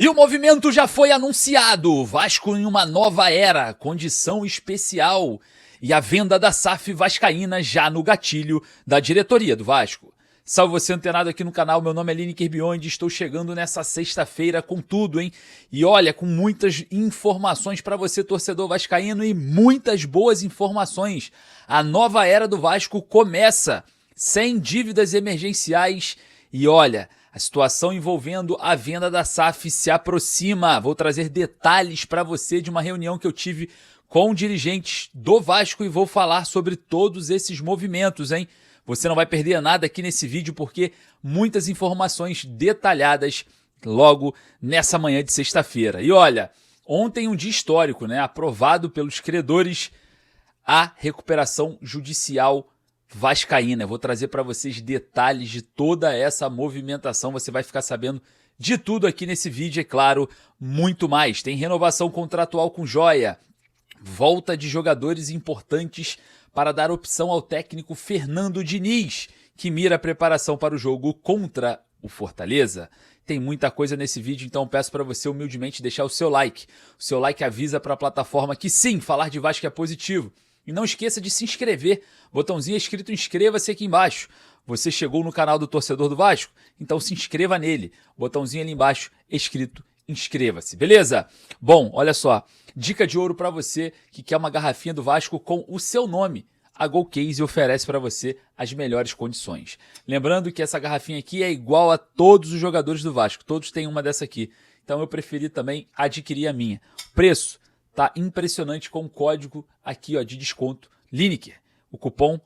E o movimento já foi anunciado. Vasco em uma nova era, condição especial. E a venda da SAF vascaína já no gatilho da diretoria do Vasco. Salve você antenado aqui no canal, meu nome é Lineker Biondi, estou chegando nessa sexta-feira com tudo, hein? E olha, com muitas informações para você, torcedor vascaíno, e muitas boas informações. A nova era do Vasco começa, sem dívidas emergenciais, e olha, a situação envolvendo a venda da SAF se aproxima. Vou trazer detalhes para você de uma reunião que eu tive com dirigentes do Vasco e vou falar sobre todos esses movimentos, hein? Você não vai perder nada aqui nesse vídeo porque muitas informações detalhadas logo nessa manhã de sexta-feira. E olha, ontem um dia histórico, né? Aprovado pelos credores a recuperação judicial vascaína. Eu vou trazer para vocês detalhes de toda essa movimentação. Você vai ficar sabendo de tudo aqui nesse vídeo, é claro, muito mais. Tem renovação contratual com Joia, volta de jogadores importantes para dar opção ao técnico Fernando Diniz, que mira a preparação para o jogo contra o Fortaleza. Tem muita coisa nesse vídeo, então peço para você humildemente deixar o seu like. O seu like avisa para a plataforma que sim, falar de Vasco é positivo. E não esqueça de se inscrever, botãozinho escrito inscreva-se aqui embaixo. Você chegou no canal do Torcedor do Vasco? Então se inscreva nele, botãozinho ali embaixo escrito inscreva-se, beleza? Bom, olha só, dica de ouro para você que quer uma garrafinha do Vasco com o seu nome. A GoCase oferece para você as melhores condições. Lembrando que essa garrafinha aqui é igual a todos os jogadores do Vasco, todos têm uma dessa aqui. Então eu preferi também adquirir a minha. Preço tá impressionante com o código aqui ó, de desconto Lineker. O cupom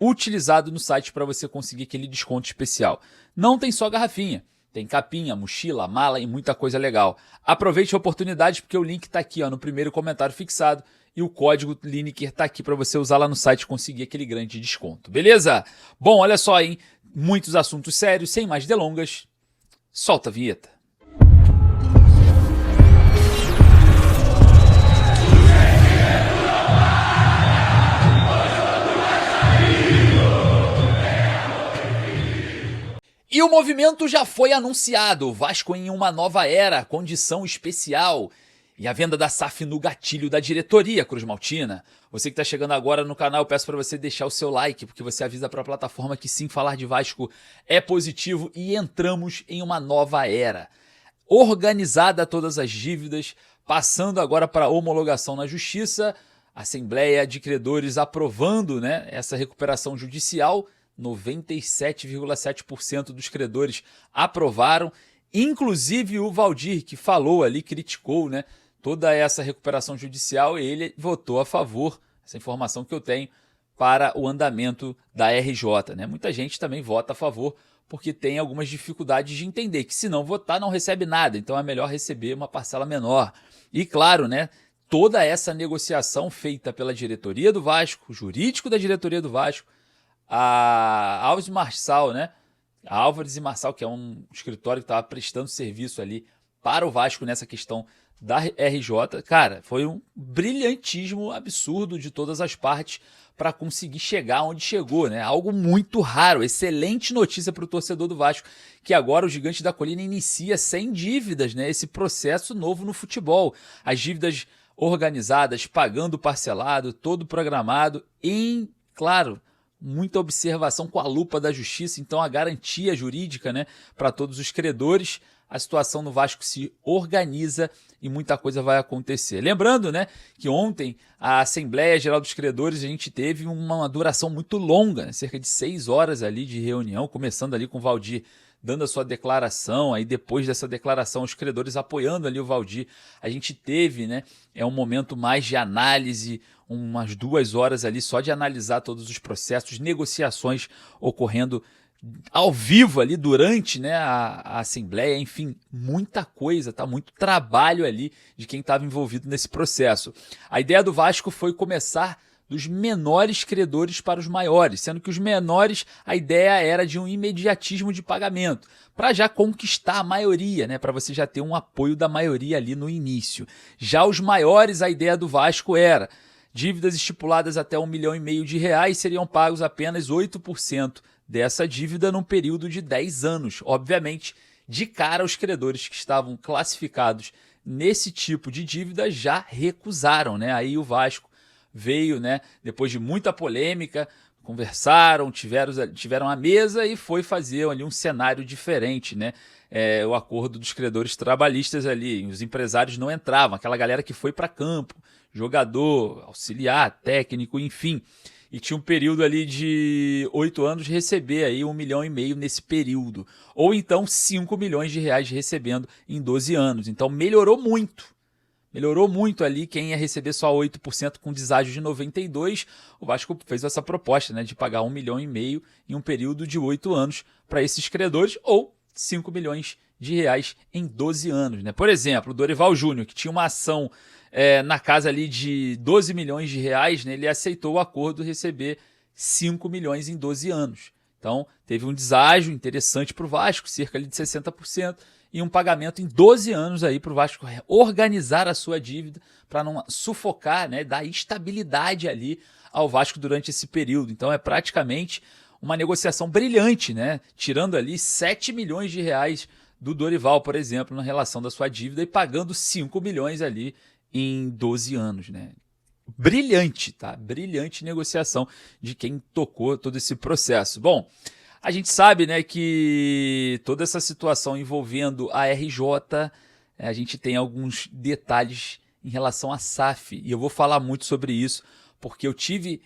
utilizado no site para você conseguir aquele desconto especial. Não tem só garrafinha. Tem capinha, mochila, mala e muita coisa legal. Aproveite a oportunidade porque o link está aqui ó, no primeiro comentário fixado e o código Lineker está aqui para você usar lá no site e conseguir aquele grande desconto, beleza? Bom, olha só, hein? Muitos assuntos sérios, sem mais delongas. Solta a vinheta. E o movimento já foi anunciado, Vasco em uma nova era, condição especial. E a venda da SAF no gatilho da diretoria Cruz Maltina. Você que está chegando agora no canal, peço para você deixar o seu like, porque você avisa para a plataforma que sim, falar de Vasco é positivo e entramos em uma nova era. Organizada todas as dívidas, passando agora para homologação na Justiça, Assembleia de Credores aprovando, né, essa recuperação judicial. 97,7% dos credores aprovaram, inclusive o Valdir, que falou ali, criticou, né, toda essa recuperação judicial, e ele votou a favor, essa informação que eu tenho, para o andamento da RJ. Né? Muita gente também vota a favor, porque tem algumas dificuldades de entender que se não votar não recebe nada, então é melhor receber uma parcela menor. E claro, né, toda essa negociação feita pela diretoria do Vasco, o jurídico da diretoria do Vasco, a Álvares Marçal, né? A Álvares e Marçal, que é um escritório que estava prestando serviço ali para o Vasco nessa questão da RJ. Cara, foi um brilhantismo absurdo de todas as partes para conseguir chegar onde chegou, né? Algo muito raro, excelente notícia para o torcedor do Vasco, que agora o Gigante da Colina inicia sem dívidas, né? Esse processo novo no futebol. As dívidas organizadas, pagando parcelado, todo programado, claro, muita observação com a lupa da justiça, então a garantia jurídica, né, para todos os credores. A situação no Vasco se organiza e muita coisa vai acontecer. Lembrando, né, que ontem a Assembleia Geral dos Credores a gente teve uma duração muito longa, né, cerca de 6 horas ali de reunião, começando ali com o Valdir dando a sua declaração, aí depois dessa declaração os credores apoiando ali o Valdir. A gente teve, né, um momento mais de análise, umas 2 horas ali só de analisar todos os processos, negociações ocorrendo ao vivo ali durante, né, a Assembleia, enfim, muita coisa, tá? Muito trabalho ali de quem estava envolvido nesse processo. A ideia do Vasco foi começar dos menores credores para os maiores, sendo que os menores, a ideia era de um imediatismo de pagamento, para já conquistar a maioria, né, para você já ter um apoio da maioria ali no início. Já os maiores, a ideia do Vasco era dívidas estipuladas até R$1,5 milhão seriam pagos apenas 8% dessa dívida num período de 10 anos, obviamente de cara os credores que estavam classificados nesse tipo de dívida já recusaram, né? Aí o Vasco veio, né, depois de muita polêmica, conversaram, tiveram a mesa e foi fazer ali um cenário diferente, né? O acordo dos credores trabalhistas ali, os empresários não entravam, aquela galera que foi para campo, jogador, auxiliar, técnico, enfim. E tinha um período ali de 8 anos de receber aí 1,5 milhão nesse período. Ou então 5 milhões de reais recebendo em 12 anos. Então melhorou muito. Melhorou muito ali quem ia receber só 8% com deságio de 92%. O Vasco fez essa proposta, né, de pagar 1,5 milhão em um período de 8 anos para esses credores, ou 5 milhões de reais em 12 anos. Né? Por exemplo, o Dorival Júnior, que tinha uma ação na casa ali de 12 milhões de reais, né, ele aceitou o acordo de receber 5 milhões em 12 anos. Então, teve um deságio interessante para o Vasco, cerca ali de 60%, e um pagamento em 12 anos aí para o Vasco organizar a sua dívida para não sufocar, né, dar estabilidade ali ao Vasco durante esse período. Então, é praticamente uma negociação brilhante, né, tirando ali 7 milhões de reais do Dorival, por exemplo, na relação da sua dívida e pagando 5 milhões ali em 12 anos, né? Brilhante, tá? Brilhante negociação de quem tocou todo esse processo. Bom, a gente sabe, né, que toda essa situação envolvendo a RJ, a gente tem alguns detalhes em relação à SAF, e eu vou falar muito sobre isso, porque eu tive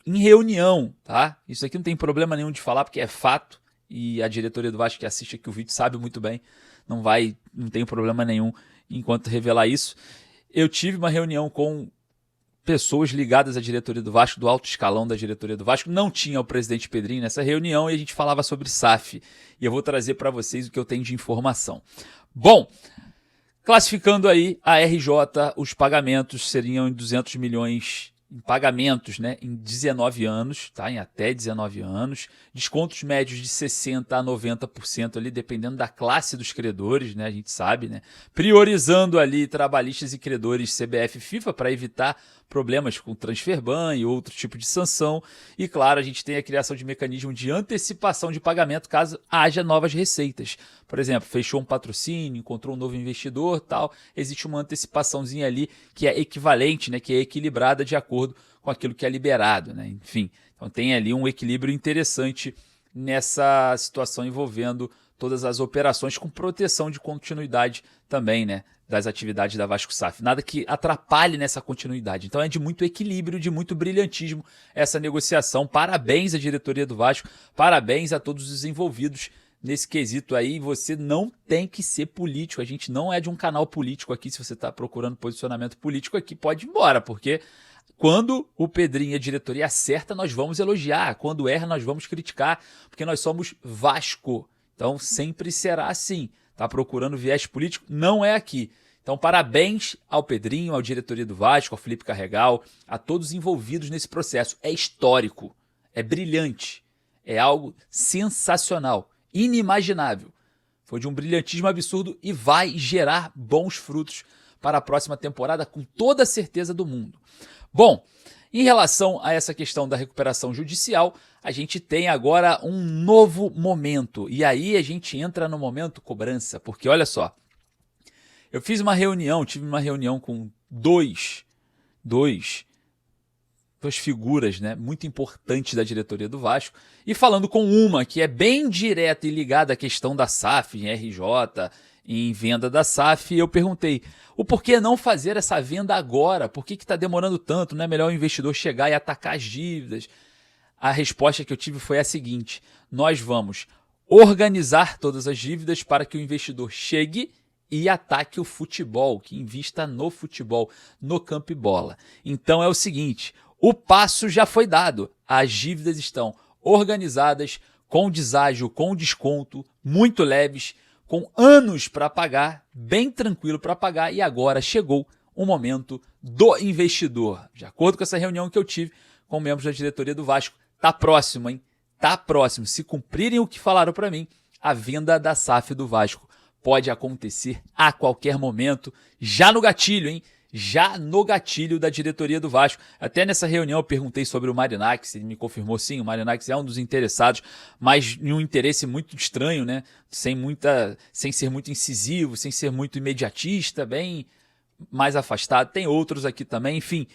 em reunião, tá? Isso aqui não tem problema nenhum de falar, porque é fato, e a diretoria do Vasco que assiste aqui o vídeo sabe muito bem, não tem problema nenhum enquanto revelar isso. Eu tive uma reunião com pessoas ligadas à diretoria do Vasco, do alto escalão da diretoria do Vasco. Não tinha o presidente Pedrinho nessa reunião e a gente falava sobre SAF. E eu vou trazer para vocês o que eu tenho de informação. Bom, classificando aí a RJ, os pagamentos seriam em 200 milhões em pagamentos, né, em 19 anos, tá? Em até 19 anos, descontos médios de 60% a 90% ali, dependendo da classe dos credores, né, a gente sabe, né, priorizando ali trabalhistas e credores CBF e FIFA para evitar problemas com transfer ban e outro tipo de sanção. E claro, a gente tem a criação de mecanismo de antecipação de pagamento caso haja novas receitas. Por exemplo, fechou um patrocínio, encontrou um novo investidor, tal, existe uma antecipaçãozinha ali que é equivalente, né, que é equilibrada de acordo com aquilo que é liberado, né? Enfim, então tem ali um equilíbrio interessante nessa situação envolvendo todas as operações com proteção de continuidade também, né, das atividades da Vasco SAF. Nada que atrapalhe nessa continuidade. Então é de muito equilíbrio, de muito brilhantismo essa negociação. Parabéns à diretoria do Vasco, parabéns a todos os envolvidos nesse quesito aí. Você não tem que ser político, a gente não é de um canal político aqui. Se você está procurando posicionamento político aqui, pode ir embora, porque quando o Pedrinho e a diretoria acerta, nós vamos elogiar. Quando erra, nós vamos criticar, porque nós somos Vasco. Então sempre será assim. Tá procurando viés político? Não é aqui. Então parabéns ao Pedrinho, à diretoria do Vasco, ao Felipe Carregal, a todos envolvidos nesse processo. É histórico, é brilhante, é algo sensacional, inimaginável. Foi de um brilhantismo absurdo e vai gerar bons frutos para a próxima temporada com toda a certeza do mundo. Bom, em relação a essa questão da recuperação judicial, a gente tem agora um novo momento. E aí a gente entra no momento cobrança, porque olha só, eu tive uma reunião com duas figuras, né, muito importantes da diretoria do Vasco, e falando com uma que é bem direta e ligada à questão da SAF, em RJ, em venda da SAF, eu perguntei, o porquê não fazer essa venda agora? Por que está demorando tanto? Não é melhor o investidor chegar e atacar as dívidas? A resposta que eu tive foi a seguinte: nós vamos organizar todas as dívidas para que o investidor chegue e ataque o futebol, que invista no futebol, no campo e bola. Então é o seguinte, o passo já foi dado, as dívidas estão organizadas, com deságio, com desconto, muito leves, com anos para pagar, bem tranquilo para pagar, e agora chegou o momento do investidor. De acordo com essa reunião que eu tive com membros da diretoria do Vasco, tá próximo, hein? Tá próximo. Se cumprirem o que falaram para mim, a venda da SAF do Vasco pode acontecer a qualquer momento, já no gatilho, hein? já no gatilho da diretoria do Vasco. Até nessa reunião eu perguntei sobre o Marinakis, ele me confirmou sim, o Marinakis é um dos interessados, mas em um interesse muito estranho, né? Sem ser muito incisivo, sem ser muito imediatista, bem mais afastado. Tem outros aqui também, enfim.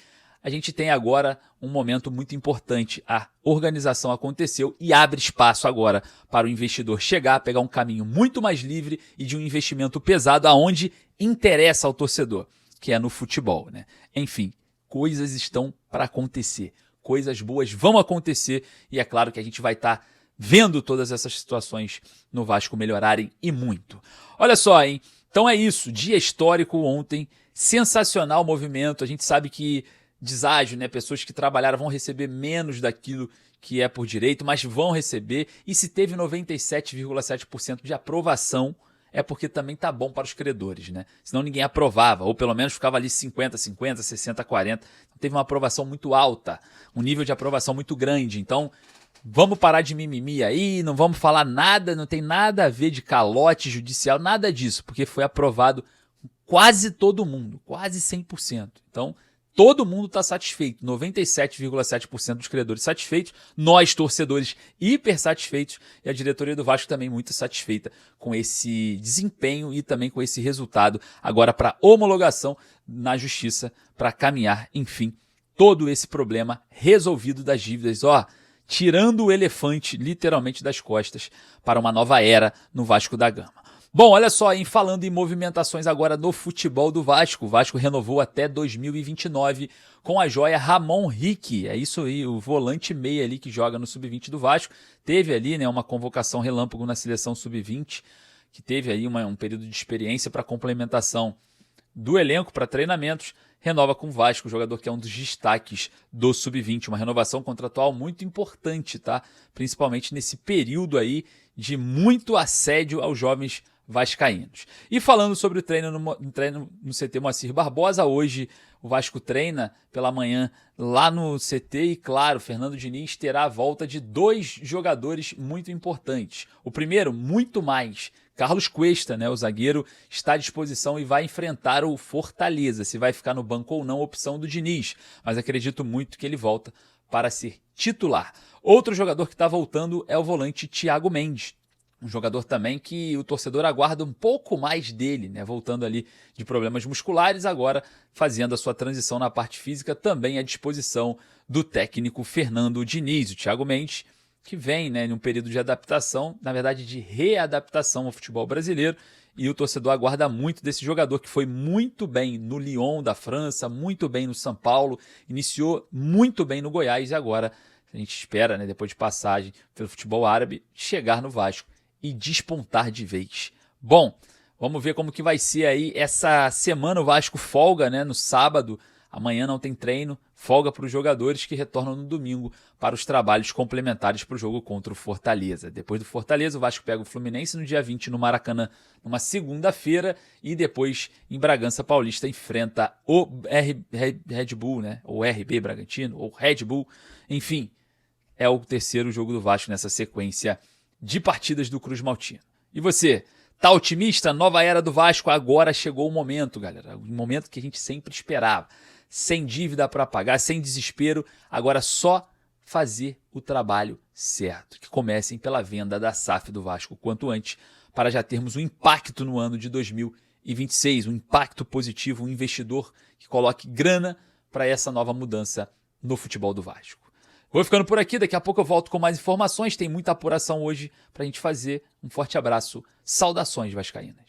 A gente tem agora um momento muito importante. A organização aconteceu e abre espaço agora para o investidor chegar, pegar um caminho muito mais livre e de um investimento pesado aonde interessa ao torcedor, que é no futebol, né? Enfim, coisas estão para acontecer. Coisas boas vão acontecer e é claro que a gente vai estar vendo todas essas situações no Vasco melhorarem e muito. Olha só, hein? Então é isso, dia histórico ontem, sensacional movimento. A gente sabe que deságio, né? Pessoas que trabalharam vão receber menos daquilo que é por direito, mas vão receber. E se teve 97,7% de aprovação, é porque também tá bom para os credores, né? Senão ninguém aprovava, ou pelo menos ficava ali 50-50, 60-40. Teve uma aprovação muito alta, um nível de aprovação muito grande. Então, vamos parar de mimimi aí, não vamos falar nada, não tem nada a ver de calote judicial, nada disso, porque foi aprovado quase todo mundo, quase 100%. Então, todo mundo está satisfeito, 97,7% dos credores satisfeitos, nós torcedores hiper satisfeitos e a diretoria do Vasco também muito satisfeita com esse desempenho e também com esse resultado agora para homologação na justiça para caminhar, enfim, todo esse problema resolvido das dívidas, tirando o elefante literalmente das costas para uma nova era no Vasco da Gama. Bom, olha só, falando em movimentações agora no futebol do Vasco, o Vasco renovou até 2029 com a joia Ramon Rick, é isso aí, o volante meia ali que joga no Sub-20 do Vasco, teve ali, né, uma convocação relâmpago na seleção Sub-20, que teve aí um período de experiência para complementação do elenco para treinamentos, renova com o Vasco, o jogador que é um dos destaques do Sub-20, uma renovação contratual muito importante, tá? Principalmente nesse período aí de muito assédio aos jovens vascaínos. E falando sobre o treino no CT Moacir Barbosa, hoje o Vasco treina pela manhã lá no CT e, claro, Fernando Diniz terá a volta de 2 jogadores muito importantes. O primeiro, muito mais, Carlos Cuesta, né, o zagueiro, está à disposição e vai enfrentar o Fortaleza. Se vai ficar no banco ou não, opção do Diniz, mas acredito muito que ele volta para ser titular. Outro jogador que está voltando é o volante Thiago Mendes. Um jogador também que o torcedor aguarda um pouco mais dele, né? Voltando ali de problemas musculares, agora fazendo a sua transição na parte física, também à disposição do técnico Fernando Diniz. O Thiago Mendes, que vem, né, num período de adaptação, na verdade de readaptação ao futebol brasileiro, e o torcedor aguarda muito desse jogador que foi muito bem no Lyon da França, muito bem no São Paulo, iniciou muito bem no Goiás e agora a gente espera, né, depois de passagem pelo futebol árabe, chegar no Vasco e despontar de vez. Bom, vamos ver como que vai ser aí essa semana. O Vasco folga, né, no sábado, amanhã não tem treino, folga para os jogadores que retornam no domingo para os trabalhos complementares para o jogo contra o Fortaleza. Depois do Fortaleza, o Vasco pega o Fluminense no dia 20 no Maracanã, numa segunda-feira, e depois em Bragança Paulista enfrenta o Red Bull, né, ou RB Bragantino, ou Red Bull, enfim, é o terceiro jogo do Vasco nessa sequência de partidas do Cruz Maltino. E você, tá otimista? Nova era do Vasco, agora chegou o momento, galera. O momento que a gente sempre esperava. Sem dívida para pagar, sem desespero, agora só fazer o trabalho certo. Que comecem pela venda da SAF do Vasco o quanto antes, para já termos um impacto no ano de 2026, um impacto positivo, um investidor que coloque grana para essa nova mudança no futebol do Vasco. Vou ficando por aqui, daqui a pouco eu volto com mais informações, tem muita apuração hoje pra gente fazer. Um forte abraço, saudações vascaínas.